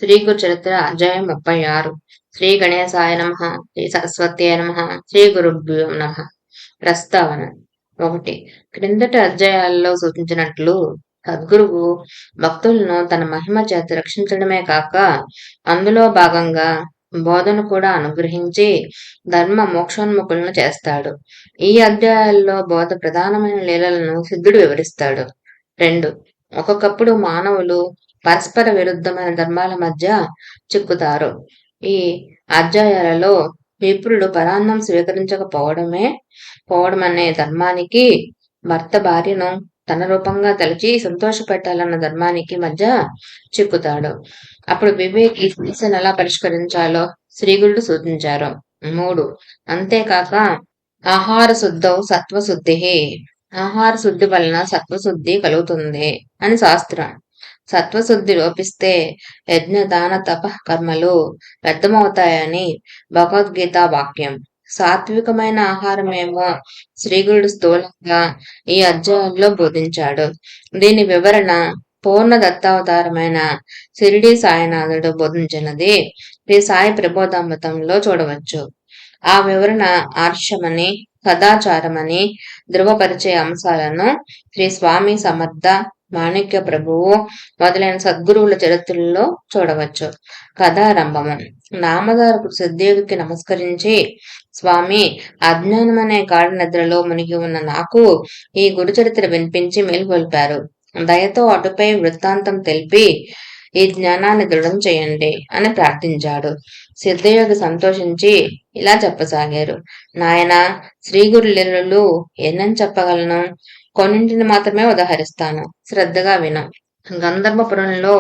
శ్రీ గురు చరిత్ర అధ్యాయం 36. శ్రీ గణేశాయ నమః. శ్రీ సరస్వత్యై నమః. శ్రీ గురుభ్యో నమః. ప్రస్తావన 1. క్రిందటి అధ్యాయాల్లో సూచించినట్లు సద్గురువు భక్తులను తన మహిమ చేత రక్షించడమే కాక అందులో భాగంగా బోధన కూడా అనుగ్రహించి ధర్మ మోక్షోన్ముఖులను చేస్తాడు. ఈ అధ్యాయాల్లో బోధ ప్రధానమైన లీలలను సిద్ధుడు వివరిస్తాడు. 2. ఒక్కొక్కప్పుడు మానవులు పరస్పర విరుద్ధమైన ధర్మాల మధ్య చిక్కుతారు. ఈ అధ్యాయాలలో విప్రుడు పరాన్నం పోవడమనే ధర్మానికి, భర్త భార్యను తన రూపంగా తలచి సంతోషపెట్టాలన్న ధర్మానికి మధ్య చిక్కుతాడు. అప్పుడు వివేకి సమస్యను ఎలా పరిష్కరించాలో శ్రీగురుడు సూచించారు. 3. అంతేకాక ఆహార శుద్ధౌ సత్వశుద్ధి, ఆహార శుద్ధి వలన సత్వశుద్ధి కలుగుతుంది అని శాస్త్రం. సత్వశుద్ధి లోపిస్తే యజ్ఞ దాన తప కర్మలు వ్యర్థమవుతాయని భగవద్గీత వాక్యం. సాత్వికమైన ఆహారమేమో శ్రీగురుడు స్థూలంగా ఈ అధ్యాయంలో బోధించాడు. దీని వివరణ పూర్ణ దత్తావతారమైన షిరిడీ సాయినాథుడు బోధించినది శ్రీ సాయి ప్రబోధామృతంలో చూడవచ్చు. ఆ వివరణ ఆర్షమని, సదాచారమని ధృవపరిచే అంశాలను శ్రీ స్వామి సమర్థ, మాణిక్య ప్రభువు మొదలైన సద్గురువుల చరిత్రల్లో చూడవచ్చు. కథారంభము. నామధారకుడు సిద్ధయోగికి నమస్కరించి, స్వామి, అజ్ఞానమనే గాఢ నిద్రలో మునిగి ఉన్న నాకు ఈ గురు చరిత్ర వినిపించి మేలుకొల్పారు. దయతో అటుపై వృత్తాంతం తెలిపి ఈ జ్ఞానాన్ని దృఢం చేయండి అని ప్రార్థించాడు. సిద్ధయోగి సంతోషించి ఇలా చెప్పసాగారు. నాయన, శ్రీగురు లీలలు ఎన్నని చెప్పగలను? కొన్నింటిని మాత్రమే ఉదాహరిస్తాను, శ్రద్ధగా విను. గంధర్వపురంలో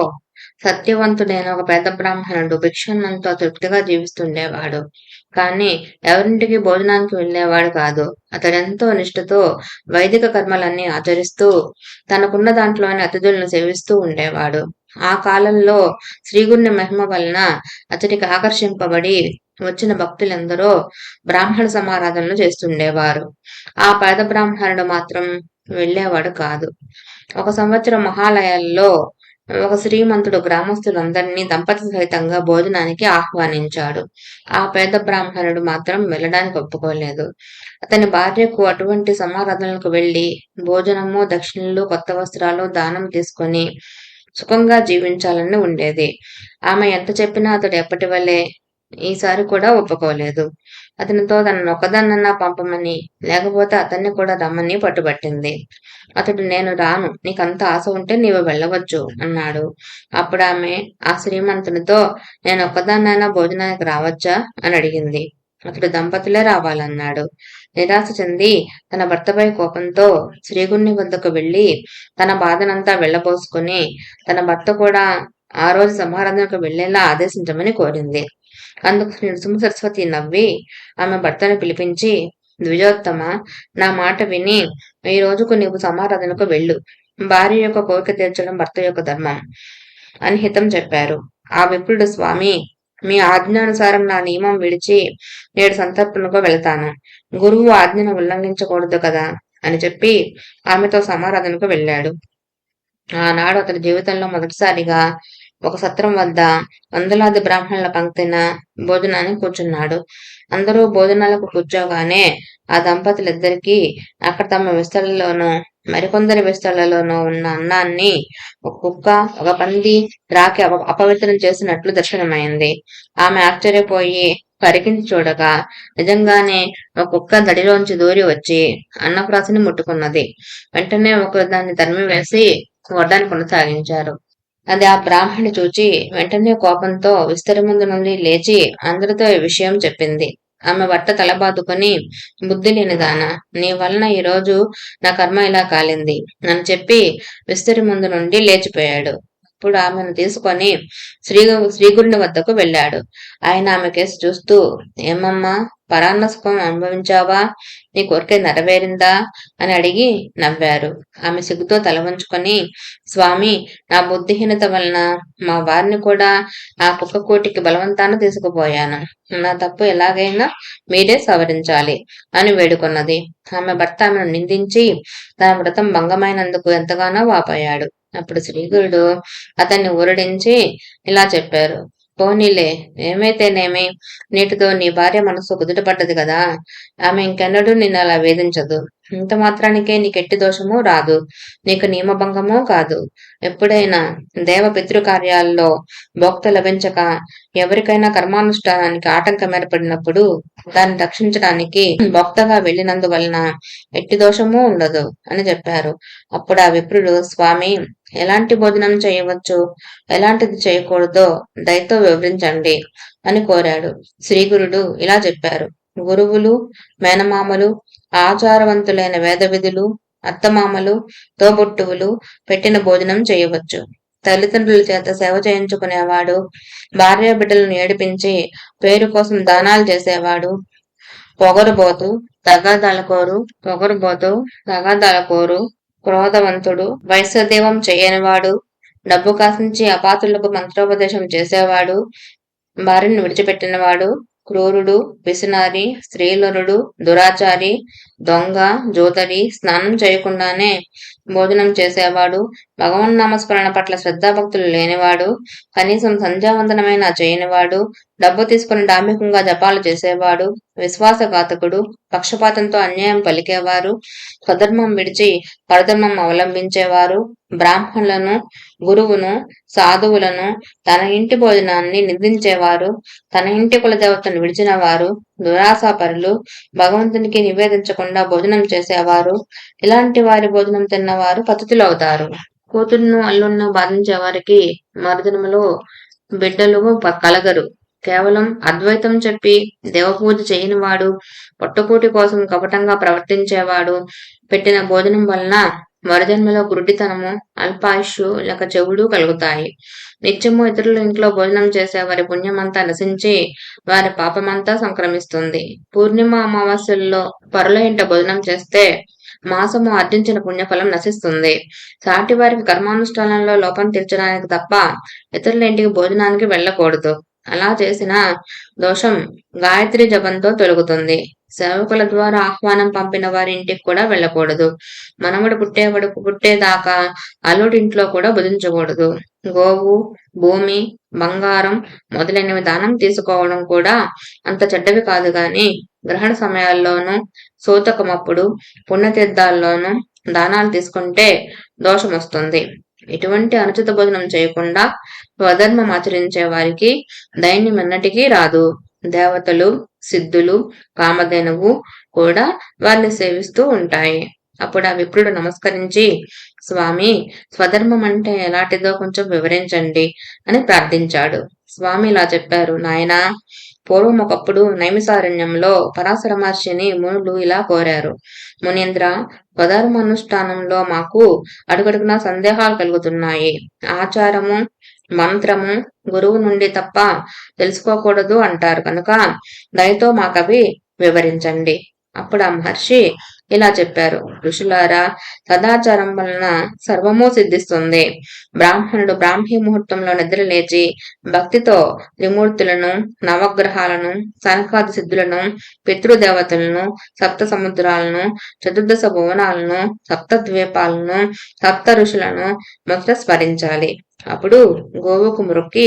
సత్యవంతుడైన ఒక పెద్ద బ్రాహ్మణుడు భిక్షన్నంతో తృప్తిగా జీవిస్తుండేవాడు. కానీ ఎవరింటికి భోజనానికి వెళ్లేవాడు కాదు. అతడెంతో నిష్ఠతో వైదిక కర్మలన్నీ ఆచరిస్తూ తనకున్న దాంట్లోని అతిథులను సేవిస్తూ ఉండేవాడు. ఆ కాలంలో శ్రీగురుని మహిమ వలన అతడికి ఆకర్షింపబడి వచ్చిన భక్తులెందరో బ్రాహ్మణ సమారాధనలు చేస్తుండేవారు. ఆ పేద బ్రాహ్మణుడు మాత్రం వెళ్లేవాడు కాదు. ఒక సంవత్సరం మహాలయాల్లో ఒక శ్రీమంతుడు గ్రామస్తులందరినీ దంపతి సహితంగా భోజనానికి ఆహ్వానించాడు. ఆ పేద బ్రాహ్మణుడు మాత్రం వెళ్ళడానికి ఒప్పుకోలేదు. అతని భార్యకు అటువంటి సమారాధనలకు వెళ్లి భోజనము, దక్షిణలు, కొత్త వస్త్రాలు దానం తీసుకొని సుఖంగా జీవించాలని ఉండేది. ఆమె ఎంత చెప్పినా అతడు ఎప్పటి వల్లే ఈసారి కూడా ఒప్పుకోలేదు. అతనితో తనను ఒక్కదాన్నన్నా పంపమని, లేకపోతే అతన్ని కూడా రమ్మని పట్టుబట్టింది. అతడు, నేను రాను, నీకంత ఆశ ఉంటే నీవు వెళ్ళవచ్చు అన్నాడు. అప్పుడు ఆమె ఆ శ్రీమంతునితో, నేను ఒక్కదాన్నైనా భోజనానికి రావచ్చా అని అడిగింది. అతడు దంపతులే రావాలన్నాడు. నిరాశ చెంది తన భర్తపై కోపంతో శ్రీగురుని వద్దకు వెళ్లి తన బాధనంతా వెళ్లబోసుకుని తన భర్త కూడా ఆ రోజు సమారాధనకు వెళ్లేలా ఆదేశించమని కోరింది. అందుకు నృసింహ సరస్వతి నవ్వి ఆమె భర్తను పిలిపించి, ద్విజోత్తమ, నా మాట విని ఈ రోజుకు నీవు సమారాధనకు వెళ్ళు. భార్య యొక్క కోరిక తీర్చడం భర్త యొక్క ధర్మం అని హితం చెప్పారు. ఆ విప్రుడు, స్వామి, మీ ఆజ్ఞానుసారం నా నియమం విడిచి నేడు సంతర్పణకు వెళతాను. గురువు ఆజ్ఞను ఉల్లంఘించకూడదు కదా అని చెప్పి ఆమెతో సమారాధనకు వెళ్ళాడు. ఆనాడు అతడి జీవితంలో మొదటిసారిగా ఒక సత్రం వద్ద వందలాది బ్రాహ్మణుల పంక్తిన భోజనానికి కూర్చున్నాడు. అందరూ భోజనాలకు కూర్చోగానే ఆ దంపతులిద్దరికీ అక్కడ తమ విస్తళ్లలోనూ మరికొందరి విస్తళ్లలోనూ ఉన్న అన్నాన్ని ఒక కుక్క, ఒక పంది రాకి అపవిత్రం చేసినట్లు దర్శనమైంది. ఆమె ఆశ్చర్యపోయి పరికించి చూడగా నిజంగానే ఒక కుక్క దడిలోంచి దూరి వచ్చి అన్నప్రాసిని ముట్టుకున్నది. వెంటనే ఒకరు దాన్ని తరిమివేసి వడ్డాన్ని కొనసాగించారు. అది ఆ బ్రాహ్మణి చూచి వెంటనే కోపంతో విస్తరి ముందు నుండి లేచి అందరితో ఈ విషయం చెప్పింది. ఆమె భర్త తలబాదుకొని, బుద్ధి లేనిదానా, నీ వలన ఈ రోజు నా కర్మ ఇలా కాలింది అని చెప్పి విస్తరి ముందు నుండి లేచిపోయాడు. అప్పుడు ఆమెను తీసుకొని శ్రీగురుని వద్దకు వెళ్ళాడు. ఆయన ఆమె కేసు చూస్తూ, ఏమమ్మా, పరాన్న సుఖం అనుభవించావా? నీ కోరిక నెరవేరిందా అని అడిగి నవ్వారు. ఆమె సిగ్గుతో తల వంచుకొని, స్వామి, నా బుద్ధిహీనత వలన మా వారిని కూడా ఆ కుక్క కోటికి బలవంతాన తీసుకుపోయాను. నా తప్పు ఎలాగైనా మీరే సవరించాలి అని వేడుకొన్నది. ఆమె భర్త ఆమెను నిందించి తన వ్రతం భంగమైనందుకు ఎంతగానో వాపోయాడు. అప్పుడు శ్రీగురుడు అతన్ని ఊరడించి ఇలా చెప్పారు. పోనీలే, ఏమైతేనేమి, నీటితో నీ భార్య మనసు కుదుటపడ్డది కదా, ఆమె ఇంకెన్నడూ నిన్ను అలా వేధించదు. ఇంత మాత్రానికే నీకెట్టి దోషము రాదు, నీకు నియమభంగమూ కాదు. ఎప్పుడైనా దేవ పితృకార్యాల్లో భోక్త లభించక ఎవరికైనా కర్మానుష్ఠానానికి ఆటంకం ఏర్పడినప్పుడు దాన్ని రక్షించడానికి భక్తగా వెళ్ళినందువలన ఎట్టి దోషము ఉండదు అని చెప్పారు. అప్పుడు ఆ విప్రుడు, స్వామి, ఎలాంటి భోజనం చేయవచ్చు, ఎలాంటిది చేయకూడదో దయతో వివరించండి అని కోరాడు. శ్రీగురుడు ఇలా చెప్పారు. గురువులు, మేనమామలు, ఆచారవంతులైన వేద విధులు, అత్తమామలు, తోబుట్టువులు పెట్టిన భోజనం చేయవచ్చు. తల్లిదండ్రుల చేత సేవ చేయించుకునేవాడు, భార్య బిడ్డలను ఏడిపించి పేరు కోసం దానాలు చేసేవాడు, పొగరుబోతు, తగాదాలకోరు, క్రోధవంతుడు, వైశ్యదేవం చేయనివాడు, డబ్బు కాసించి అపాత్రులకు మంత్రోపదేశం చేసేవాడు, భార్యను విడిచిపెట్టినవాడు, క్రూరుడు, పిసినారి, స్త్రీలరుడు, దురాచారి, దొంగ, జోదరి, స్నానం చేయకుండానే భోజనం చేసేవాడు, భగవన్నామస్మరణ పట్ల శ్రద్ధాభక్తులు లేనివాడు, కనీసం సంధ్యావందనమైనా చేయనివాడు, డబ్బు తీసుకుని డాంబికంగా జపాలు చేసేవాడు, విశ్వాసఘాతకుడు, పక్షపాతంతో అన్యాయం పలికేవారు, స్వధర్మం విడిచి పరధర్మం అవలంబించేవారు, బ్రాహ్మణులను, గురువును, సాధువులను, తన ఇంటి భోజనాన్ని నిందించేవారు, తన ఇంటి కులదేవతను విడిచిన వారు, దురాశాపరులు, భగవంతునికి నివేదించకుండా భోజనం చేసేవారు, ఇలాంటి వారి భోజనం తిన్నవారు పతితులవుతారు. కూతురును, అల్లులను బాధించే వారికి మరుదినములో బిడ్డలు కలగరు. కేవలం అద్వైతం చెప్పి దేవపూజ చేయనివాడు, పొట్టకూటి కోసం కపటంగా ప్రవర్తించేవాడు పెట్టిన భోజనం వలన మరుజన్మలో గురుడితనము, అల్పాయుష్షు లేక చెవుడు కలుగుతాయి. నిత్యము ఇతరుల ఇంట్లో భోజనం చేసే వారి పుణ్యమంతా నశించి వారి పాపమంతా సంక్రమిస్తుంది. పూర్ణిమ అమావాస్యల్లో పరుల ఇంట భోజనం చేస్తే మాసము ఆర్జించిన పుణ్యఫలం నశిస్తుంది. సాటి వారికి కర్మానుష్ఠానంలో లోపం తీర్చడానికి తప్ప ఇతరుల ఇంటికి భోజనానికి వెళ్ళకూడదు. అలా చేసిన దోషం గాయత్రి జపంతో తొలగుతుంది. సేవకుల ద్వారా ఆహ్వానం పంపిన వారి ఇంటికి కూడా వెళ్ళకూడదు. మనవడు పుట్టేదాకా అల్లుడింట్లో కూడా భుజించకూడదు. గోవు, భూమి, బంగారం మొదలైనవి దానం తీసుకోవడం కూడా అంత చెడ్డవి కాదు గాని గ్రహణ సమయాల్లోనూ, సూతకమప్పుడు, పుణ్యతీర్థాల్లోనూ దానాలు తీసుకుంటే దోషం వస్తుంది. ఇటువంటి అనుచిత భోజనం చేయకుండా స్వధర్మం ఆచరించే వారికి దైన్యం ఎన్నటికీ రాదు. దేవతలు, సిద్ధులు, కామధేనువు కూడా వారిని సేవిస్తూ ఉంటాయి. అప్పుడు ఆ విప్రుడు నమస్కరించి, స్వామి, స్వధర్మం అంటే ఎలాంటిదో కొంచెం వివరించండి అని ప్రార్థించాడు. స్వామి ఇలా చెప్పారు. నాయనా, పూర్వం ఒకప్పుడు నైమిసారణ్యంలో పరాశర మహర్షిని మునులు ఇలా కోరారు. మునీంద్ర, స్వధర్మానుష్ఠానంలో మాకు అడుగడుగునా సందేహాలు కలుగుతున్నాయి. ఆచారము, మంత్రము గురువు నుండి తప్ప తెలుసుకోకూడదు అంటారు కనుక దయతో మాకవి వివరించండి. అప్పుడు ఆ మహర్షి ఇలా చెప్పారు. ఋషులారా, సదాచారం వలన సర్వము సిద్ధిస్తుంది. బ్రాహ్మణుడు బ్రాహ్మీ ముహూర్తంలో నిద్ర లేచి భక్తితో త్రిమూర్తులను, నవగ్రహాలను, సనకాది సిద్ధులను, పితృదేవతలను, సప్త సముద్రాలను, చతుర్దశ భువనాలను, సప్త ద్వీపాలను, సప్త ఋషులను మొదట స్మరించాలి. అప్పుడు గోవుకు మొక్కి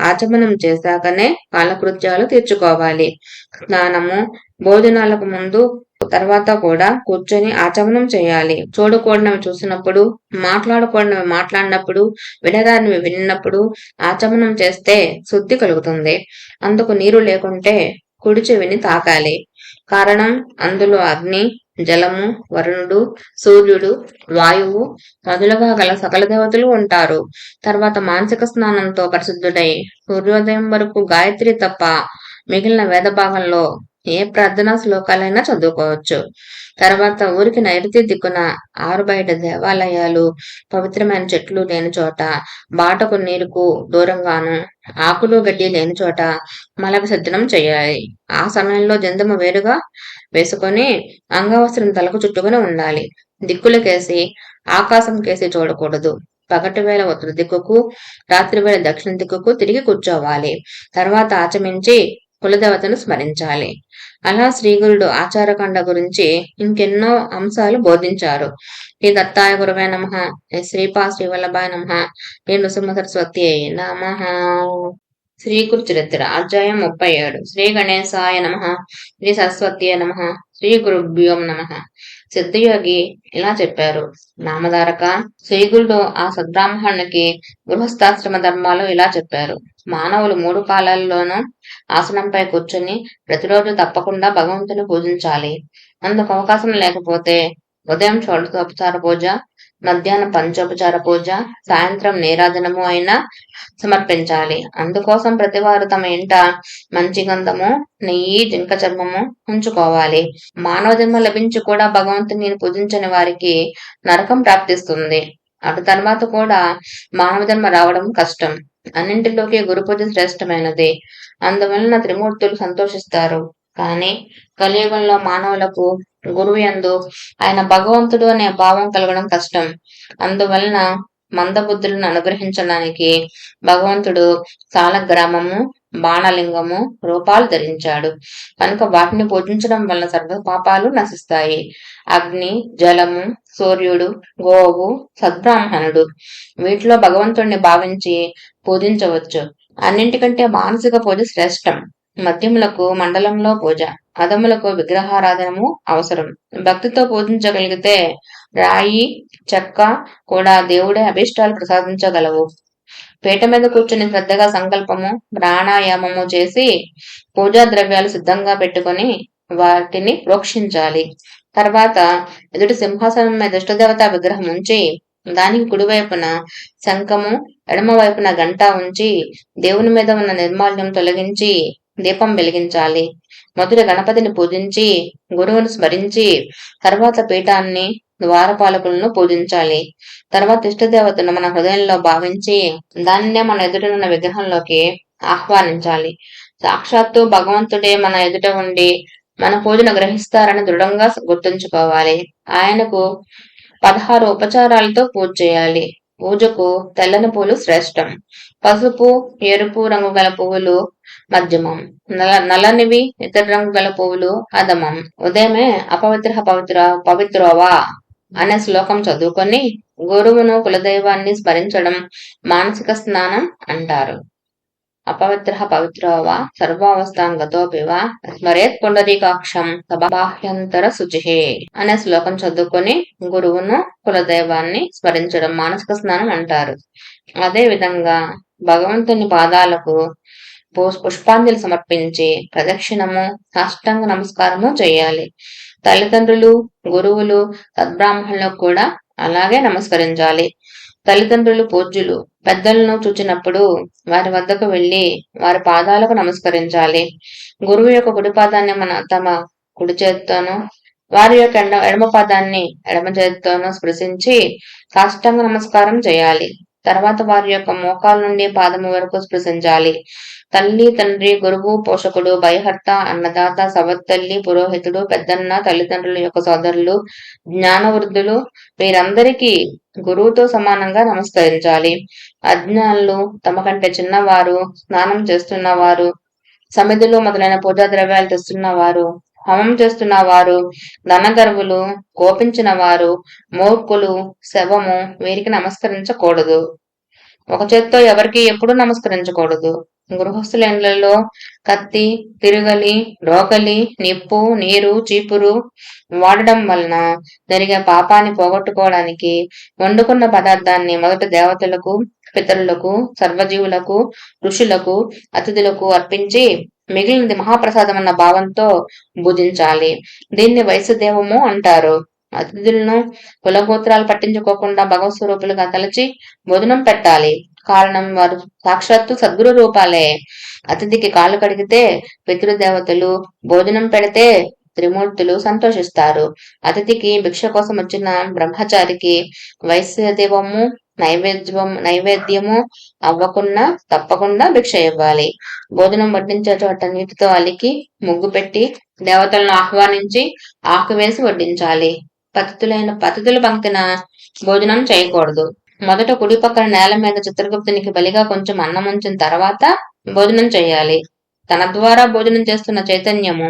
ఆచమనం చేశాకనే కాలకృత్యాలు తీర్చుకోవాలి. స్నానము, భోజనాలకు ముందు తర్వాత కూడా కూర్చొని ఆచమనం చేయాలి. చూడకూడనివి చూసినప్పుడు, మాట్లాడకూడనివి మాట్లాడినప్పుడు, వినరానివి విన్నప్పుడు ఆచమనం చేస్తే శుద్ధి కలుగుతుంది. అందుకు నీరు లేకుంటే కుడి చెవిని తాకాలి. కారణం, అందులో అగ్ని, జలము, వరుణుడు, సూర్యుడు, వాయువు మొదలుగా గల సకల దేవతలు ఉంటారు. తర్వాత మానసిక స్నానంతో పరిశుద్ధుడై సూర్యోదయం వరకు గాయత్రి తప్ప మిగిలిన వేద భాగంలో ఏ ప్రార్థనా శ్లోకాలైనా చదువుకోవచ్చు. తర్వాత ఊరికి నైరుతి దిక్కున 6 బయట దేవాలయాలు, పవిత్రమైన చెట్లు లేని చోట, బాటకు నీరుకు దూరంగాను, ఆకులు గడ్డి లేని చోట మల విసర్జనం చేయాలి. ఆ సమయంలో జందము వేరుగా వేసుకొని అంగవస్త్రం తలకు చుట్టుకుని ఉండాలి. దిక్కులకేసి, ఆకాశం కేసి చూడకూడదు. పగటి వేళ ఉత్తర దిక్కుకు, రాత్రి వేళ దక్షిణ దిక్కుకు తిరిగి కూర్చోవాలి. తర్వాత ఆచమించి కులదేవతను స్మరించాలి. అలా శ్రీగురుడు ఆచారకాండ గురించి ఇంకెన్నో అంశాలు బోధించారు. శ్రీ దత్తాయ గురవే నమః, శ్రీపా శ్రీవల్లభాయ నమః, శ్రీ నృసింహ సరస్వతి నమః. శ్రీ గురు చరిత్ర అధ్యాయం 37. శ్రీ గణేశాయ నమః, శ్రీ సరస్వతీయ నమః, శ్రీ గురుభ్యో నమః. సిద్ధయోగి ఇలా చెప్పారు. నామధారక, శ్రీగురుడు ఆ సద్బ్రాహ్మణునికి గృహస్థాశ్రమ ధర్మాలు ఇలా చెప్పారు. మానవులు 3 కాలాల్లోనూ ఆసనంపై కూర్చొని ప్రతిరోజు తప్పకుండా భగవంతుని పూజించాలి. అందుకు అవకాశం లేకపోతే ఉదయం షోడశోపచార పూజ, మధ్యాహ్నం పంచోపచార పూజ, సాయంత్రం నీరాజనము అయినా సమర్పించాలి. అందుకోసం ప్రతివారు తమ ఇంట మంచి గంధము, నెయ్యి, జింక చర్మము ఉంచుకోవాలి. మానవ జన్మ లభించి కూడా భగవంతుని పూజించని వారికి నరకం ప్రాప్తిస్తుంది. అటు తర్వాత కూడా మానవ జన్మ రావడం కష్టం. అన్నింటిలోకి గురు పూజ శ్రేష్టమైనది. అందువలన త్రిమూర్తులు సంతోషిస్తారు. కానీ కలియుగంలో మానవులకు గురువు యందు ఆయన భగవంతుడు అనే భావం కలగడం కష్టం. అందువలన మందబుద్ధులను అనుగ్రహించడానికి భగవంతుడు సాలగ్రామము, బాణలింగము రూపాలు ధరించాడు. కనుక వాటిని పూజించడం వల్ల సర్వ పాపాలు నశిస్తాయి. అగ్ని, జలము, సూర్యుడు, గోవు, సద్బ్రాహ్మణుడు వీటిలో భగవంతుడిని భావించి పూజించవచ్చు. అన్నింటికంటే మానసిక పూజ శ్రేష్టం. మధ్యములకు మండలంలో పూజ, అధములకు విగ్రహారాధనము అవసరం. భక్తితో పూజించగలిగితే రాయి, చెక్క కూడా దేవుడే అభీష్టాలు ప్రసాదించగలవు. పీట మీద కూర్చుని శ్రద్ధగా సంకల్పము, ప్రాణాయామము చేసి పూజా ద్రవ్యాలు సిద్ధంగా పెట్టుకుని వాటిని ప్రోక్షించాలి. తర్వాత ఎదుటి సింహాసనం మీద ఇష్టదేవతా విగ్రహం ఉంచి దానికి కుడివైపున శంఖము, ఎడమ వైపున గంట ఉంచి దేవుని మీద ఉన్న నిర్మాల్యం తొలగించి దీపం వెలిగించాలి. మొదట గణపతిని పూజించి గురువును స్మరించి తర్వాత పీఠాన్ని, ద్వారపాలకులను పూజించాలి. తర్వాత ఇష్టదేవతను మన హృదయంలో భావించి దానినే మన ఎదుటనున్న విగ్రహంలోకి ఆహ్వానించాలి. సాక్షాత్తు భగవంతుడే మన ఎదుట ఉండి మన పూజను గ్రహిస్తారని దృఢంగా గుర్తుంచుకోవాలి. ఆయనకు 16 ఉపచారాలతో పూజ చేయాలి. పూజకు తెల్లని పూలు శ్రేష్టం. పసుపు, ఎరుపు రంగు గల పువ్వులు మధ్యమం, నల్లనివి ఇతర రంగు గల పువ్వులు అధమం. ఉదయమే పవిత్రోవా అనే శ్లోకం చదువుకొని గురువును, కులదైవాన్ని స్మరించడం మానసిక స్నానం అంటారు. పవిత్రోవా సర్వావస్థాం గతోపివా స్మరేత్ పుండరీకాక్షం బాహ్యంతర శుచి అనే శ్లోకం చదువుకొని గురువును, కులదైవాన్ని స్మరించడం మానసిక స్నానం అంటారు. అదే విధంగా భగవంతుని పాదాలకు పుష్పాంజలి సమర్పించి ప్రదక్షిణము, సాష్టాంగ నమస్కారము చేయాలి. తల్లిదండ్రులు, గురువులు, సద్బ్రాహ్మణులకు కూడా అలాగే నమస్కరించాలి. తల్లిదండ్రులు పూజ్యులు. పెద్దలను చూచినప్పుడు వారి వద్దకు వెళ్లి వారి పాదాలకు నమస్కరించాలి. గురువు యొక్క కుడి పాదాన్ని తమ కుడి చేత్తోనూ, వారి యొక్క ఎడమ పాదాన్ని ఎడమ చేతితోనూ స్పృశించి సాష్టాంగ నమస్కారం చేయాలి. తర్వాత వారి యొక్క మోకాల నుండి పాదము వరకు స్పృశించాలి. తల్లి, తండ్రి, గురువు, పోషకుడు, భయహర్త, అన్నదాత, సవత్తల్లి, పురోహితుడు, పెద్దన్న, తల్లిదండ్రుల యొక్క సోదరులు, జ్ఞానవృద్ధులు వీరందరికీ గురువుతో సమానంగా నమస్కరించాలి. అజ్ఞానులు, తమ కంటే చిన్నవారు, స్నానం చేస్తున్నవారు, సమిధులు మొదలైన పూజా ద్రవ్యాలు తెస్తున్నవారు, హోమం చేస్తున్నవారు, ధనగర్వులు, కోపించిన వారు, మూర్ఖులు, శవము వీరికి నమస్కరించకూడదు. ఒక చేత్తో ఎవరికి ఎప్పుడూ నమస్కరించకూడదు. గృహస్థుల ఇండ్లలో కత్తి, తిరుగలి, రోకలి, నిప్పు, నీరు, చీపురు వాడడం వలన జరిగే పాపాన్ని పోగొట్టుకోవడానికి వండుకున్న పదార్థాన్ని మొదట దేవతలకు, పితరులకు, సర్వజీవులకు, ఋషులకు, అతిథులకు అర్పించి మిగిలినది మహాప్రసాదం అన్న భావంతో భుజించాలి. దీన్ని వైశ్యదేవము అంటారు. అతిథులను కులగోత్రాలు పట్టించుకోకుండా భగవత్ స్వరూపులుగా తలచి భోజనం పెట్టాలి. కారణం వారు సాక్షాత్తు సద్గురు రూపాలే. అతిథికి కాళ్ళు కడిగితే పితృదేవతలు, భోజనం పెడితే త్రిమూర్తులు సంతోషిస్తారు. అతిథికి భిక్ష కోసం వచ్చిన బ్రహ్మచారికి వైశ్యదేవము నైవేద్యము అవ్వకుండా తప్పకుండా భిక్ష ఇవ్వాలి. భోజనం వడ్డించే చోట నీటితో అలికి ముగ్గు పెట్టి దేవతలను ఆహ్వానించి ఆకువేసి వడ్డించాలి. పతితులు పంక్తిన భోజనం చేయకూడదు. మొదట కుడి పక్కన నేల మీద చిత్రగుప్తునికి బలిగా కొంచెం అన్నం ఉంచిన తర్వాత భోజనం చేయాలి. తన ద్వారా భోజనం చేస్తున్న చైతన్యము,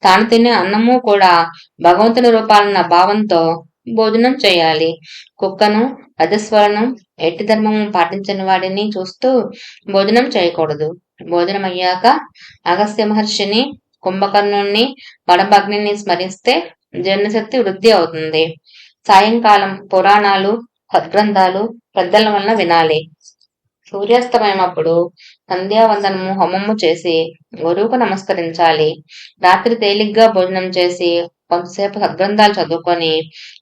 తాను తినే అన్నము కూడా భగవంతుని రూపాలన్న భావంతో భోజనం చేయాలి. కుక్కను, రజస్వలను, ఎట్టి ధర్మము పాటించని వాడిని చూస్తూ భోజనం చేయకూడదు. భోజనం అయ్యాక అగస్త్య మహర్షిని, కుంభకర్ణుణ్ణి, వడభగ్నిని స్మరిస్తే జీర్ణశక్తి వృద్ధి అవుతుంది. సాయంకాలం పురాణాలు, సద్గ్రంథాలు పెద్దల వలన వినాలి. సూర్యాస్తమయమప్పుడు సంధ్యావందనము, హోమము చేసి గురువుకు నమస్కరించాలి. రాత్రి తేలిగ్గా భోజనం చేసి కొంతసేపు సద్గ్రంథాలు చదువుకొని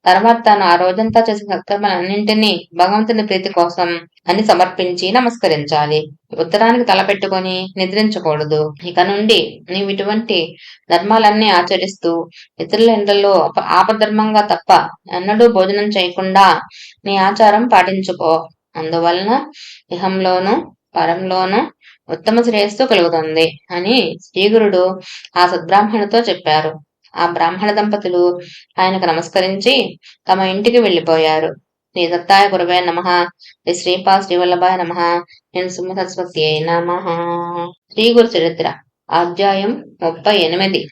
తర్వాత తాను ఆ రోజంతా చేసిన సత్కర్మలన్నింటినీ భగవంతుని ప్రీతి కోసం అని సమర్పించి నమస్కరించాలి. ఉత్తరానికి తలపెట్టుకొని నిద్రించకూడదు. ఇక నుండి నీవు ఇటువంటి ధర్మాలన్నీ ఆచరిస్తూ ఇతరుల ఇండ్లలో ఆపధర్మంగా తప్ప ఎన్నడూ భోజనం చేయకుండా నీ ఆచారం పాటించుకో. అందువలన ఇహంలోను పరంలోను ఉత్తమ శ్రేయస్సు కలుగుతుంది అని శ్రీగురుడు ఆ సద్బ్రాహ్మణుతో చెప్పారు. ఆ బ్రాహ్మణ దంపతులు ఆయనకు నమస్కరించి తమ ఇంటికి వెళ్లిపోయారు. శ్రీ దత్తాయ గురవే నమః, శ్రీ శ్రీపాద శ్రీవల్లభాయ నమః, నేను సుమసరస్వతి నమః. శ్రీ గురు చరిత్ర అధ్యాయం 38.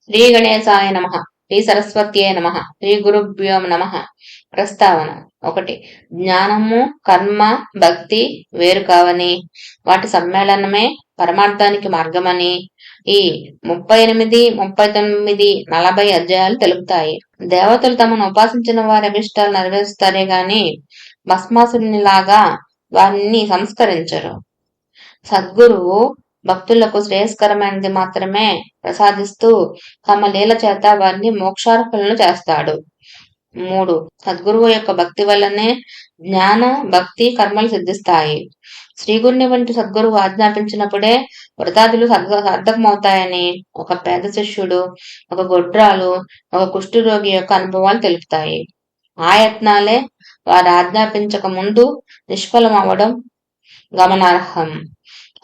శ్రీ గణేశాయ నమః, శ్రీ సరస్వత్యే నమః, శ్రీ గురుభ్యో నమః. ప్రస్తావన 1. జ్ఞానము, కర్మ, భక్తి వేరు కావని, వాటి సమ్మేళనమే పరమార్థానికి మార్గమని ఈ 38, 39, 40 అధ్యాయాలు తెలుపుతాయి. దేవతలు తమను ఉపాసించిన వారి అభిష్టాలు నెరవేరుస్తారే గాని భస్మాసునిలాగా వారిని సంస్కరించరు. సద్గురువు భక్తులకు శ్రేయస్కరమైనది మాత్రమే ప్రసాదిస్తూ తమ లీల చేత వారిని మోక్షార్హులను చేస్తాడు. 3. సద్గురువు యొక్క భక్తి వల్లనే జ్ఞాన, భక్తి, కర్మలు సిద్ధిస్తాయి. శ్రీగురుని వంటి సద్గురువు ఆజ్ఞాపించినప్పుడే వ్రతాదులు సార్థకమవుతాయని ఒక పేద శిష్యుడు, ఒక గొడ్రాలు, ఒక కుష్ఠరోగి యొక్క అనుభవాలు తెలుపుతాయి. ఆ యత్నాలే వారు ఆజ్ఞాపించక ముందు నిష్ఫలం అవ్వడం గమనార్హం.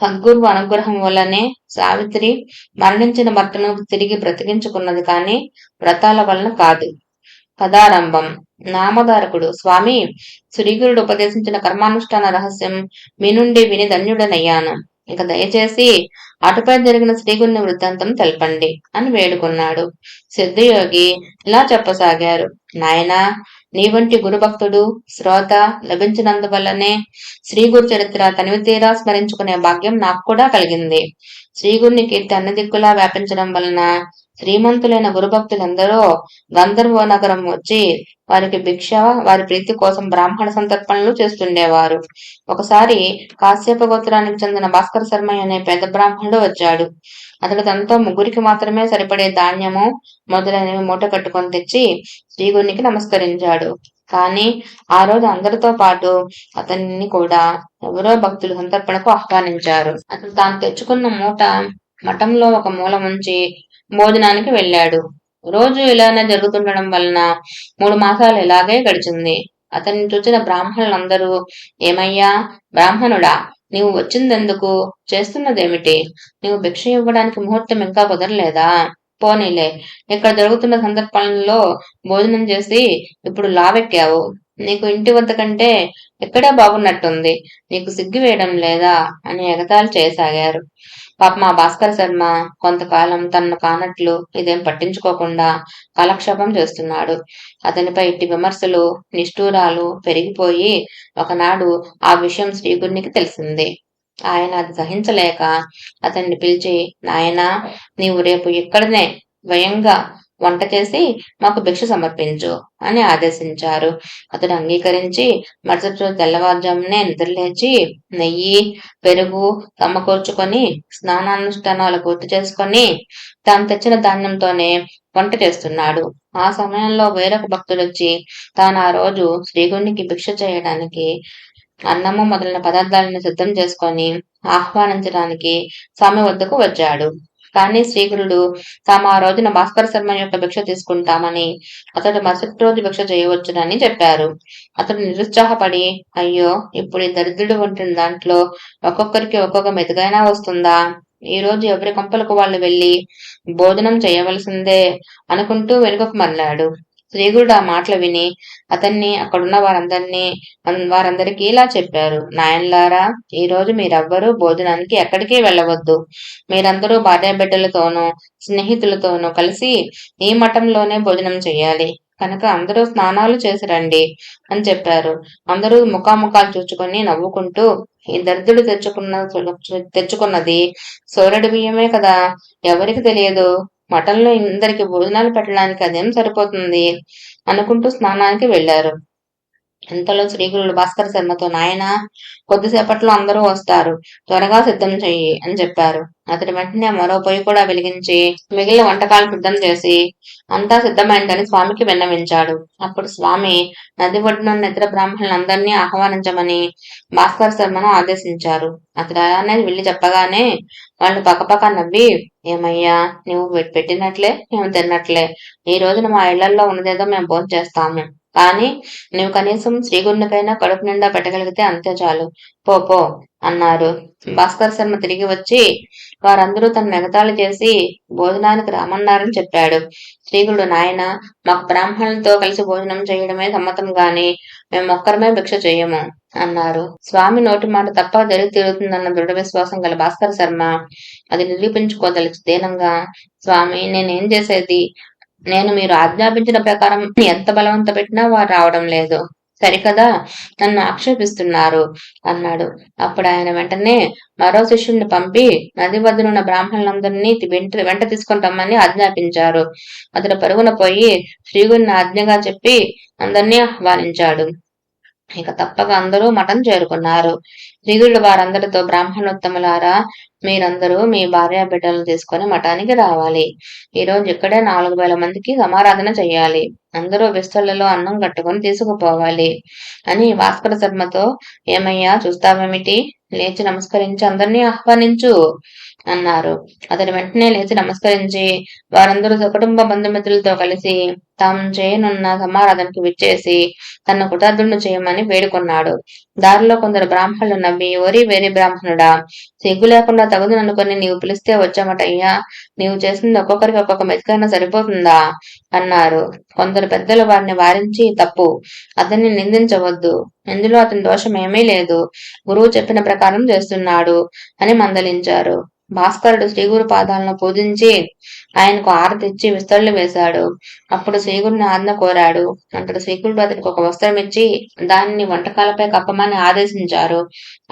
సద్గురువు అనుగ్రహం వల్లనే సావిత్రి మరణించిన భర్తను తిరిగి బ్రతికించుకున్నది కానీ వ్రతాల వలన కాదు. కథారంభం. నామధారకుడు: స్వామి, శ్రీగురుడు ఉపదేశించిన కర్మానుష్ఠాన రహస్యం మీ నుండి విని ధన్యుడనయ్యాను. ఇక దయచేసి అటుపై జరిగిన శ్రీగురుని వృత్తాంతం తెలపండి అని వేడుకున్నాడు. సిద్ధయోగి ఇలా చెప్పసాగారు: నాయనా, నీ వంటి గురుభక్తుడు, శ్రోత లభించినందువల్లనే శ్రీగురు చరిత్ర తనివి తీరా స్మరించుకునే భాగ్యం నాకు కూడా కలిగింది. శ్రీగురుని కీర్తి అన్ని దిక్కులా వ్యాపించడం వలన శ్రీమంతులైన గురుభక్తులందరూ గంధర్వ నగరం వచ్చి వారికి భిక్ష, వారి ప్రీతి కోసం బ్రాహ్మణ సంతర్పణలు చేస్తుండేవారు. ఒకసారి కాశ్యప గోత్రానికి చెందిన భాస్కర శర్మ అనే పేద బ్రాహ్మణుడు వచ్చాడు. అతడు తనతో ముగ్గురికి మాత్రమే సరిపడే ధాన్యము మొదలైనవి మూట కట్టుకొని తెచ్చి శ్రీగురునికి నమస్కరించాడు. కానీ ఆ రోజు అందరితో పాటు అతన్ని కూడా ఎవరో భక్తులు సంతర్పణకు ఆహ్వానించారు. అతను తాను తెచ్చుకున్న మూట మఠంలో ఒక మూల ఉంచి భోజనానికి వెళ్ళాడు. రోజు ఇలానే జరుగుతుండడం వలన 3 మాసాలు ఇలాగే గడిచింది. అతన్ని చూసిన బ్రాహ్మణులందరూ, ఏమయ్యా బ్రాహ్మణుడా, నీవు వచ్చిందెందుకు? చేస్తున్నదేమిటి? నీవు భిక్ష ఇవ్వడానికి ముహూర్తం ఇంకా కుదరలేదా? పోనీలే, ఇక్కడ జరుగుతున్న సందర్భంలో భోజనం చేసి ఇప్పుడు లావెక్కావు. నీకు ఇంటి వద్ద కంటే ఎక్కడే బాగున్నట్టుంది. నీకు సిగ్గు వేయడం లేదా అని ఎగతాళి చేయసాగారు. పాప మా భాస్కర శర్మ కొంతకాలం తనను కానట్లు ఇదేం పట్టించుకోకుండా కాలక్షేపం చేస్తున్నాడు. అతనిపై ఇట్టి విమర్శలు, నిష్ఠూరాలు పెరిగిపోయి ఒకనాడు ఆ విషయం శ్రీగురునికి తెలిసింది. ఆయన అది సహించలేక అతన్ని పిలిచి, నాయనా, నీవు రేపు ఇక్కడనే స్వయంగా వంట చేసి మాకు భిక్ష సమర్పించు అని ఆదేశించారు. అతడు అంగీకరించి మరుసటి రోజు తెల్లవారుజామునే నిద్రలేచి నెయ్యి, పెరుగు సమకూర్చుకొని స్నానానుష్ఠానాలు పూర్తి చేసుకొని తాను తెచ్చిన ధాన్యంతోనే వంట చేస్తున్నాడు. ఆ సమయంలో వేరొక భక్తుడొచ్చి తాను ఆ రోజు శ్రీగురునికి భిక్ష చేయడానికి అన్నము మొదలైన పదార్థాలను సిద్ధం చేసుకొని ఆహ్వానించడానికి స్వామి వద్దకు వచ్చాడు. కానీ శ్రీగురుడు తాము ఆ రోజున భాస్కర శర్మ యొక్క భిక్ష తీసుకుంటామని, అతడు మరుసటి రోజు భిక్ష చేయవచ్చునని చెప్పారు. అతడు నిరుత్సాహపడి, అయ్యో, ఇప్పుడు ఈ దరిద్రుడు వంటిన దాంట్లో ఒక్కొక్కరికి ఒక్కొక్క మెతుగైనా వస్తుందా? ఈ రోజు ఎవరి కొంపలకు వాళ్ళు వెళ్లి భోజనం చేయవలసిందే అనుకుంటూ వెనుకకు మరలాడు. శ్రీగురుడు ఆ మాటలు విని అతన్ని అక్కడున్న వారందరికీ ఇలా చెప్పారు. నాయనలారా, ఈ రోజు మీరెవ్వరూ భోజనానికి ఎక్కడికి వెళ్ళవద్దు. మీరందరూ భార్యాబిడ్డలతోనూ స్నేహితులతోనూ కలిసి ఈ మఠంలోనే భోజనం చేయాలి. కనుక అందరూ స్నానాలు చేసి రండి అని చెప్పారు. అందరూ ముఖాముఖాలు చూచుకొని నవ్వుకుంటూ, ఈ దరిద్రుడు తెచ్చుకున్నది సోరెడు బియ్యమే కదా, ఎవరికి తెలియదు, మఠంలో ఇందరికి భోజనాలు పెట్టడానికి అదేం సరిపోతుంది అనుకుంటూ స్నానానికి వెళ్లారు. ఇంతలో శ్రీగురుడు భాస్కర శర్మతో, నాయనా, కొద్దిసేపట్లో అందరూ వస్తారు, త్వరగా సిద్ధం చెయ్యి అని చెప్పారు. అతడు వెంటనే మరో పొయ్యి కూడా వెలిగించి మిగిలిన వంటకాలు సిద్ధం చేసి అంతా సిద్ధమైందని స్వామికి విన్నవించాడు. అప్పుడు స్వామి నది ఒడ్డునున్న ఇతర బ్రాహ్మణులందరినీ ఆహ్వానించమని భాస్కర శర్మను ఆదేశించారు. అతడు అలానే వెళ్లి చెప్పగానే వాళ్ళు పక్కపక్క నవ్వి, ఏమయ్యా, నువ్వు పెట్టినట్లే మేము తిన్నట్లే, ఈ రోజున మా ఇళ్లల్లో ఉన్నదేదో మేము భోంచేస్తాము, కానీ నువ్వు కనీసం శ్రీగురునికైనా కడుపు నిండా పెట్టగలిగితే అంతే చాలు, పో పో అన్నారు. భాస్కర శర్మ తిరిగి వచ్చి వారందరూ తన ఎగతాళి చేసి భోజనానికి రామన్నారని చెప్పాడు. శ్రీగురుడు, నాయన, మాకు బ్రాహ్మణులతో కలిసి భోజనం చేయడమే సమ్మతం గాని మేమొక్కరమే భిక్ష చెయ్యము అన్నారు. స్వామి నోటి మాట తప్పక జరిగి తీరుతుందన్న దృఢ విశ్వాసం గల భాస్కర శర్మ అది నిరూపించుకోదలిచి దీనంగా, స్వామి, నేనేం చేసేది, నేను మీరు ఆజ్ఞాపించిన ప్రకారం ఎంత బలవంత పెట్టినా వారు రావడం లేదు, సరికదా, నన్ను ఆక్షేపిస్తున్నారు అన్నాడు. అప్పుడు ఆయన వెంటనే మరో శిష్యుడిని పంపి నది వద్దనున్న బ్రాహ్మణులందరినీ వెంట తీసుకొని రమ్మని ఆజ్ఞాపించారు. అతడు పరుగున పోయి శ్రీగురిని ఆజ్ఞగా చెప్పి అందరినీ ఆహ్వానించాడు. ఇక తప్పక అందరూ మఠం చేరుకున్నారు. శ్రీగురుడు వారందరితో, బ్రాహ్మణోత్తములారా, మీరందరూ మీ భార్యా బిడ్డలను తీసుకొని మఠానికి రావాలి. ఈ రోజు ఇక్కడే 4,000 మందికి సమారాధన చెయ్యాలి. అందరూ విస్తళ్లలో అన్నం కట్టుకొని తీసుకుపోవాలి అని భాస్కర శర్మతో, ఏమయ్యా, చూస్తావేమిటి, లేచి నమస్కరించి అందరినీ ఆహ్వానించు అన్నారు. అతడు వెంటనే లేచి నమస్కరించి వారందరూ సకుటుంబ బంధుమిత్రులతో కలిసి తాము చేయనున్న సమారాధనకి విచ్చేసి తన కుటార్దులను చేయమని వేడుకొన్నాడు. దారిలో కొందరు బ్రాహ్మణులు నవ్వి, ఓరి వేరి బ్రాహ్మణుడా, సిగ్గు లేకుండా తగుదననుకొని నీవు పిలిస్తే వచ్చామటయ్యా, నీవు చేసింది ఒక్కొక్కరికి ఒక్కొక్క మెతుకైనా సరిపోతుందా అన్నారు. కొందరు పెద్దలు వారిని వారించి, తప్పు, అతన్ని నిందించవద్దు, ఇందులో అతని దోషం ఏమీ లేదు, గురువు చెప్పిన ప్రకారం చేస్తున్నాడు అని మందలించారు. భాస్కరుడు శ్రీగురు పాదాలను పూజించి ఆయనకు ఆరతిచ్చి విస్తళ్ళు వేశాడు. అప్పుడు శ్రీగురుని ఆజ్ఞ కోరాడు. అతడు శ్రీగురుడు అతనికి ఒక వస్త్రం ఇచ్చి దానిని వంటకాలపై కప్పమని ఆదేశించారు.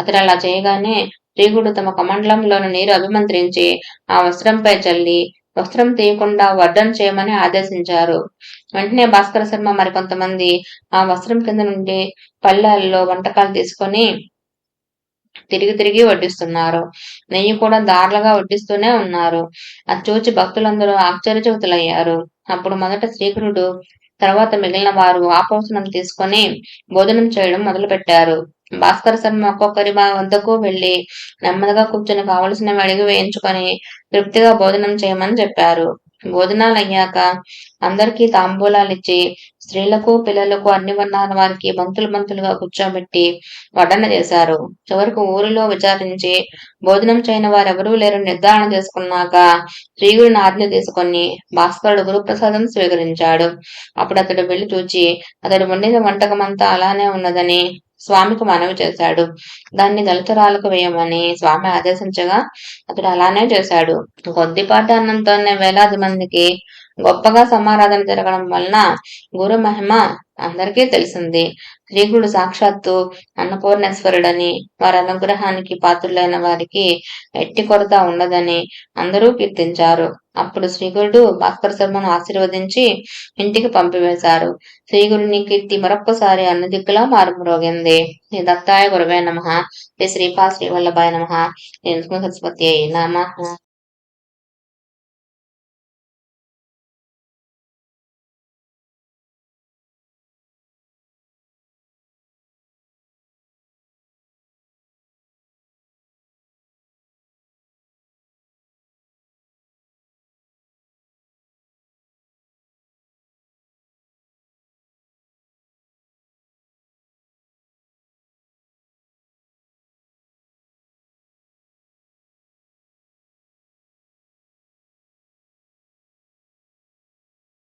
అతడు అలా చేయగానే శ్రీగురుడు తమ కమండలంలోని నీరు అభిమంత్రించి ఆ వస్త్రంపై చల్లి వస్త్రం తీయకుండా వడ్డన చేయమని ఆదేశించారు. వెంటనే భాస్కర శర్మ మరికొంతమంది ఆ వస్త్రం కింద నుండి పళ్ళాల్లో వంటకాలు తీసుకొని తిరిగి తిరిగి వడ్డిస్తున్నారు. నెయ్యి కూడా దారులుగా వడ్డిస్తూనే ఉన్నారు. అది చూచి భక్తులందరూ ఆశ్చర్యచకితులయ్యారు. అప్పుడు మొదట శ్రీగురుడు, తర్వాత మిగిలిన వారు ఆపోసనం తీసుకొని భోజనం చేయడం మొదలుపెట్టారు. భాస్కర శర్మ ఒక్కొక్కరి వద్దకు వెళ్లి నెమ్మదిగా కూర్చొని కావలసినవి అడిగి వేయించుకొని తృప్తిగా భోజనం చేయమని చెప్పారు. భోజనాలు అయ్యాక అందరికీ తాంబూలాలిచ్చి స్త్రీలకు పిల్లలకు అన్ని వర్ణాల వారికి బంతులుగా కూర్చోబెట్టి వడ్డన చేశారు. చివరకు ఊరిలో విచారించి భోజనం చేయని వారెవరూ లేరు నిర్ధారణ చేసుకున్నాక శ్రీగురిని ఆజ్ఞ తీసుకొని భాస్కరుడు గురుప్రసాదం స్వీకరించాడు. అప్పుడు అతడు వెళ్లి చూచి అతడు వండిన వంటకమంతా అలానే ఉన్నదని స్వామికి మనవి చేశాడు. దాన్ని దళితురాలకు వేయమని స్వామి ఆదేశించగా అతడు అలానే చేశాడు. కొద్దిపాటి అన్నంతోనే వేలాది మందికి గొప్పగా సమారాధన జరగడం వలన గురు మహిమ అందరికీ తెలిసింది. శ్రీగురుడు సాక్షాత్తు అన్నపూర్ణేశ్వరుడని, వారి అనుగ్రహానికి పాత్రులైన వారికి ఎట్టి కొరత ఉండదని అందరూ కీర్తించారు. అప్పుడు శ్రీగురుడు భాస్కర శర్మను ఆశీర్వదించి ఇంటికి పంపివేశారు. శ్రీగురుని కీర్తి మరొక్కసారి అన్ని దిక్కులా మారుమ్రోగింది. శ్రీ దత్తాయ గురవే నమః. శ్రీ శ్రీపాద శ్రీవల్లభాయ నమః. శ్రీ సరస్వతి నమః.